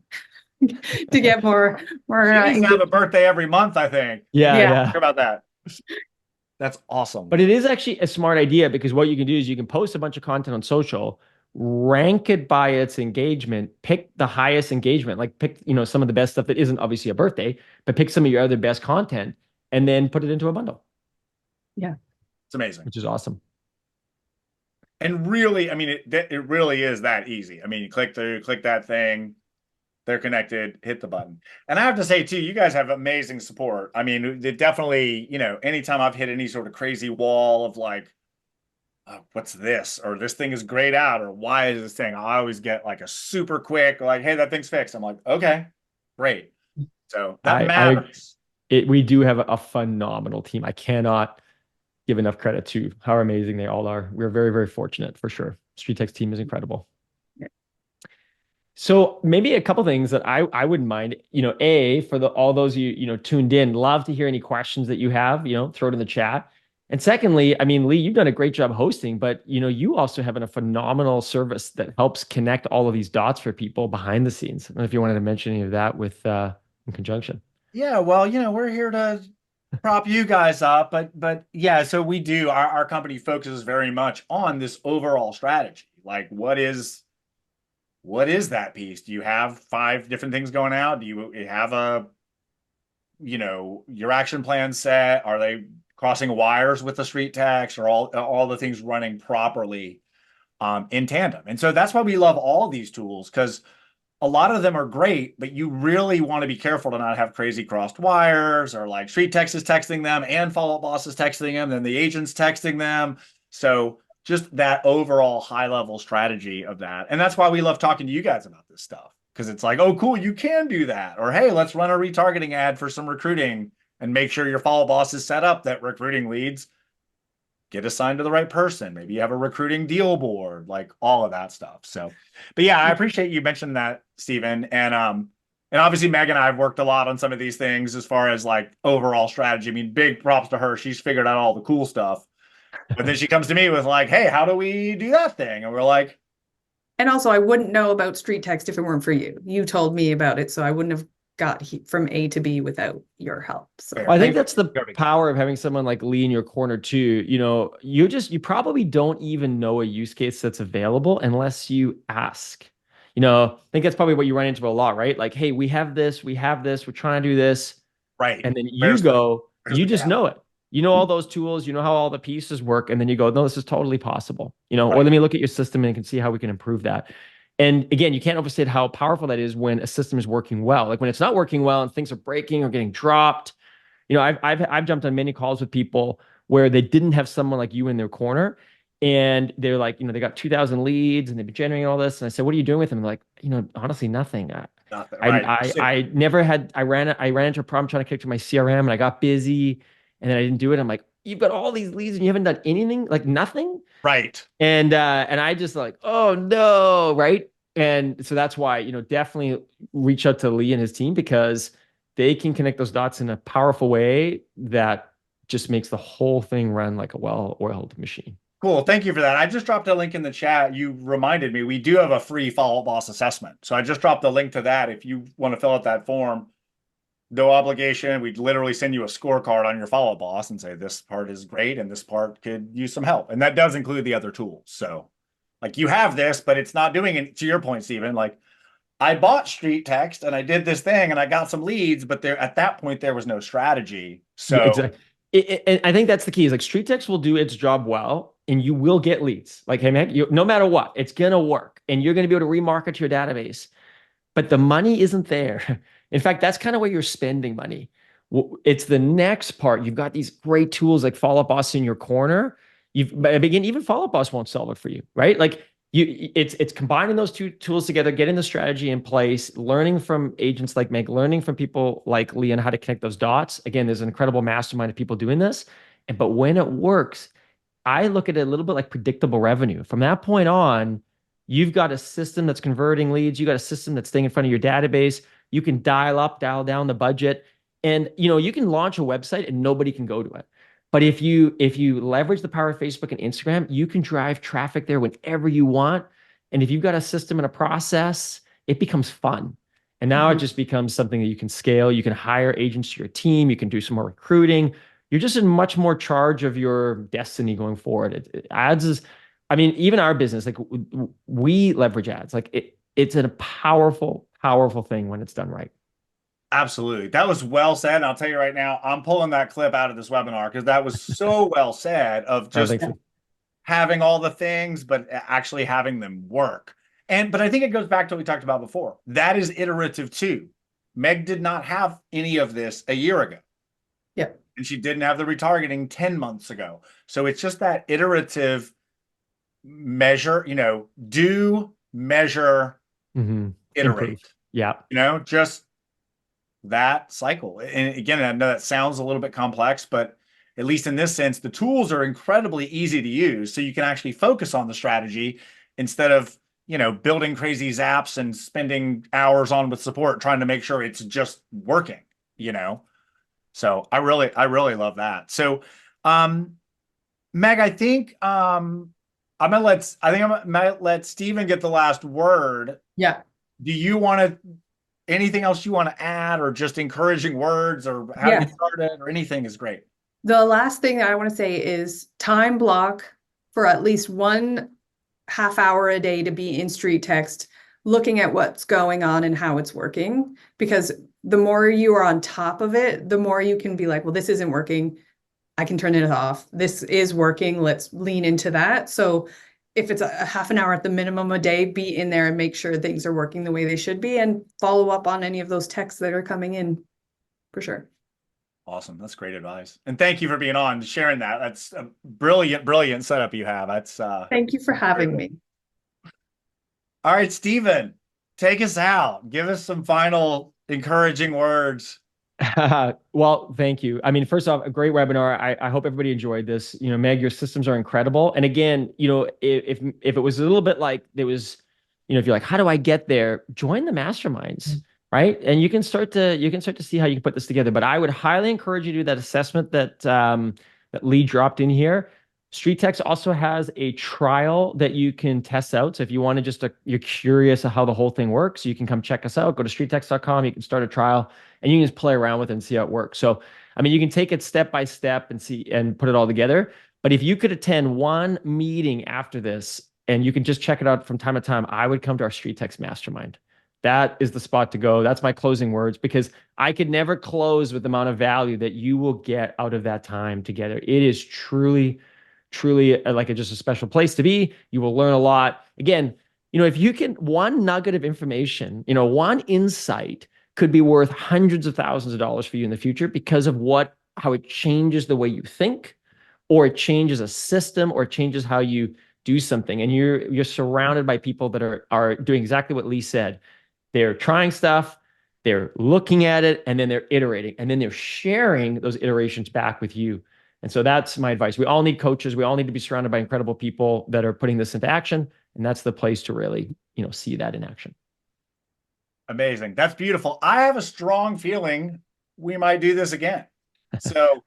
Speaker 2: to get more.
Speaker 1: She needs to have a birthday every month, I think.
Speaker 3: Yeah.
Speaker 1: Think about that. That's awesome.
Speaker 3: But it is actually a smart idea because what you can do is you can post a bunch of content on social, rank it by its engagement, pick the highest engagement, like pick, some of the best stuff that isn't obviously a birthday, but pick some of your other best content and then put it into a bundle.
Speaker 2: Yeah.
Speaker 1: It's amazing.
Speaker 3: Which is awesome.
Speaker 1: And really, I mean, it really is that easy. I mean, you click that thing, they're connected, hit the button. And I have to say too, you guys have amazing support. I mean, it definitely, anytime I've hit any sort of crazy wall of like, what's this? Or this thing is grayed out, or why is this thing? I always get like a super quick, like, hey, that thing's fixed. I'm like, okay, great. So that matters.
Speaker 3: We do have a phenomenal team. I cannot give enough credit to how amazing they all are. We're very, very fortunate for sure. StreetText team is incredible.
Speaker 2: Yeah.
Speaker 3: So maybe a couple things that I wouldn't mind, for all those you tuned in, love to hear any questions that you have, throw it in the chat. And secondly, I mean, Lee, you've done a great job hosting, but you also have a phenomenal service that helps connect all of these dots for people behind the scenes. I don't know if you wanted to mention any of that with in conjunction.
Speaker 1: Yeah, well, we're here to prop you guys up, but yeah, so we do. Our company focuses very much on this overall strategy. Like, what is that piece? Do you have 5 different things going out? Do you have your action plan set? Are they crossing wires with the StreetText, or all the things running properly in tandem? And so that's why we love all these tools, because a lot of them are great, but you really want to be careful to not have crazy crossed wires, or like StreetText is texting them and Follow Up Boss is texting them, then the agent's texting them. So just that overall high level strategy of that. And that's why we love talking to you guys about this stuff, because it's like, oh, cool, you can do that. Or, hey, let's run a retargeting ad for some recruiting and make sure your follow boss is set up that recruiting leads get assigned to the right person. Maybe you have a recruiting deal board, like all of that stuff. So, but yeah, I appreciate you mentioning that, Stephen. And obviously Meg and I have worked a lot on some of these things as far as like overall strategy. I mean, big props to her. She's figured out all the cool stuff. But then she comes to me with like, hey, how do we do that thing? And we're like,
Speaker 2: And also, I wouldn't know about street text if it weren't for you. You told me about it, so I wouldn't have got from A to B without your help. So
Speaker 1: Fair.
Speaker 3: Well, I think that's the power of having someone like Lee in your corner too. You know, you probably don't even know a use case that's available unless you ask. You know, I think that's probably what you run into a lot, right? Like, hey, we have this, we're trying to do this.
Speaker 1: right.
Speaker 3: And then you
Speaker 1: Where's
Speaker 3: go,
Speaker 1: where's
Speaker 3: you
Speaker 1: the
Speaker 3: just
Speaker 1: gap?
Speaker 3: know it. You know all those tools, you know how all the pieces work, and then you go, no, this is totally possible. You know, or
Speaker 1: Right.
Speaker 3: let me look at your system and can see how we can improve that. And again, you can't overstate how powerful that is when a system is working well. Like when it's not working well and things are breaking or getting dropped. You know, I've jumped on many calls with people where they didn't have someone like you in their corner, and they're like, you know, they got 2,000 leads and they've been generating all this. And I said, what are you doing with them? And they're like, you know, honestly, nothing.
Speaker 1: Nothing.
Speaker 3: I,
Speaker 1: Right.
Speaker 3: I never had, I ran into a problem trying to connect to my CRM and I got busy and then I didn't do it. I'm like, you've got all these leads and you haven't done anything, like nothing.
Speaker 1: Right.
Speaker 3: And I just like, oh no, right? And so that's why, you know, definitely reach out to Lee and his team because they can connect those dots in a powerful way that just makes the whole thing run like a well-oiled machine.
Speaker 1: Cool. Thank you for that. I just dropped a link in the chat. You reminded me we do have a free follow-up boss assessment. So I just dropped a link to that. If you want to fill out that form, no obligation. We'd literally send you a scorecard on your follow-up boss and say, this part is great and this part could use some help. And that does include the other tools. So like you have this, but it's not doing it to your point, Stephen. Like I bought Street Text and I did this thing and I got some leads, but there at that point there was no strategy. So
Speaker 3: Yeah, exactly. And I think that's the key is like Street Text will do its job well and you will get leads. Like, hey man, no matter what, it's going to work and you're going to be able to remarket your database, but the money isn't there. In fact, that's kind of where you're spending money. It's the next part. You've got these great tools like Follow Up Boss in your corner. Even Follow Up Boss won't solve it for you, right? Like it's combining those two tools together, getting the strategy in place, learning from agents like Meg, learning from people like Lee on how to connect those dots. Again, there's an incredible mastermind of people doing this. But when it works, I look at it a little bit like predictable revenue. From that point on, you've got a system that's converting leads. You got a system that's staying in front of your database. You can dial up, dial down the budget. And you know, you can launch a website and nobody can go to it. But if you leverage the power of Facebook and Instagram, you can drive traffic there whenever you want. And if you've got a system and a process, it becomes fun. And now it just becomes something that you can scale. You can hire agents to your team. You can do some more recruiting. You're just in much more charge of your destiny going forward. Ads is, I mean, even our business, like we leverage ads. Like it's a powerful, powerful thing when it's done right.
Speaker 1: absolutely. That was well said. And I'll tell you right now, I'm pulling that clip out of this webinar because that was so well said of just having all the things, but actually having them work. But I think it goes back to what we talked about before. That is iterative too. Meg did not have any of this a year ago.
Speaker 2: yeah.
Speaker 1: And she didn't have the retargeting 10 months ago. So it's just that iterative measure, you know, do, measure, iterate.
Speaker 3: Improve. Yeah.
Speaker 1: You know, just that cycle. And again, I know that sounds a little bit complex, but at least in this sense, the tools are incredibly easy to use. So you can actually focus on the strategy instead of, you know, building crazy zaps and spending hours on with support trying to make sure it's just working, you know? So I really love that. So, Meg, I think I'm gonna let Stephen get the last word.
Speaker 2: Yeah.
Speaker 1: Do you want to anything else you want to add or just encouraging words or how to get started or anything is great.
Speaker 2: The last thing I want to say is time block for at least 1 half hour a day to be in Street Text, looking at what's going on and how it's working. Because the more you are on top of it, the more you can be like, well, this isn't working. I can turn it off. This is working. Let's lean into that. So if it's a half an hour at the minimum a day, be in there and make sure things are working the way they should be and follow up on any of those texts that are coming in for sure.
Speaker 1: Awesome. That's great advice. And thank you for being on, sharing that. That's a brilliant setup you have. That's
Speaker 2: thank you for having me.
Speaker 1: All right, Stephen, take us out. Give us some final encouraging words.
Speaker 3: Well, thank you. I mean, first off, a great webinar. I hope everybody enjoyed this. You know, Meg, your systems are incredible. And again, you know, if it was a little bit like there was, you know, if you're like, how do I get there? Join the masterminds, right? And you can start to see how you can put this together. But I would highly encourage you to do that assessment that Lee dropped in here. StreetText also has a trial that you can test out. So if you want to you're curious of how the whole thing works, you can come check us out. Go to streettext.com. You can start a trial and you can just play around with it and see how it works. So, I mean, you can take it step by step and see and put it all together. But if you could attend one meeting after this and you can just check it out from time to time, I would come to our StreetText Mastermind. That is the spot to go. That's my closing words because I could never close with the amount of value that you will get out of that time together. It is truly like just a special place to be. You will learn a lot. Again, you know, if you can, one nugget of information, you know, one insight could be worth hundreds of thousands of dollars for you in the future because of how it changes the way you think, or it changes a system, or it changes how you do something. And you're surrounded by people that are doing exactly what Lee said. They're trying stuff, they're looking at it, and then they're iterating, and then they're sharing those iterations back with you. And so that's my advice. We all need coaches. We all need to be surrounded by incredible people that are putting this into action. And that's the place to really, you know, see that in action.
Speaker 1: Amazing. That's beautiful. I have a strong feeling we might do this again. So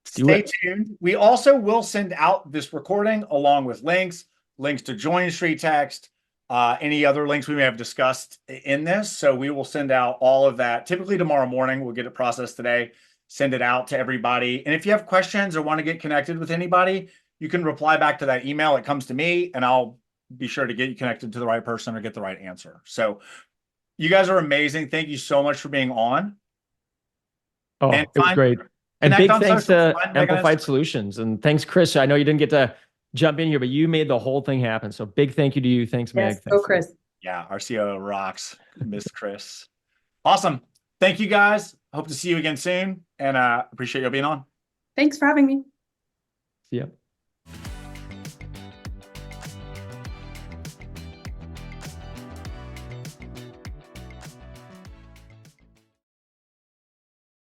Speaker 1: stay tuned. We also will send out this recording along with links to join StreetText, any other links we may have discussed in this. So we will send out all of that typically tomorrow morning. We'll get it processed today, send it out to everybody. And if you have questions or want to get connected with anybody, you can reply back to that email. It comes to me and I'll be sure to get you connected to the right person or get the right answer. So you guys are amazing. Thank you so much for being on.
Speaker 3: Oh,
Speaker 1: and
Speaker 3: it was great. And
Speaker 1: connect
Speaker 3: big
Speaker 1: on
Speaker 3: thanks
Speaker 1: social.
Speaker 3: to
Speaker 1: Find Meg on
Speaker 3: Amplified
Speaker 1: Instagram.
Speaker 3: Solutions. And thanks, Chris. I know you didn't get to jump in here, but you made the whole thing happen. So big thank you to you. Thanks, Meg.
Speaker 2: Yes,
Speaker 3: Thanks.
Speaker 2: Chris.
Speaker 1: Yeah, our CEO rocks. Miss Chris. Awesome. Thank you guys. Hope to see you again soon. And appreciate you being on.
Speaker 2: Thanks for having me.
Speaker 3: See ya.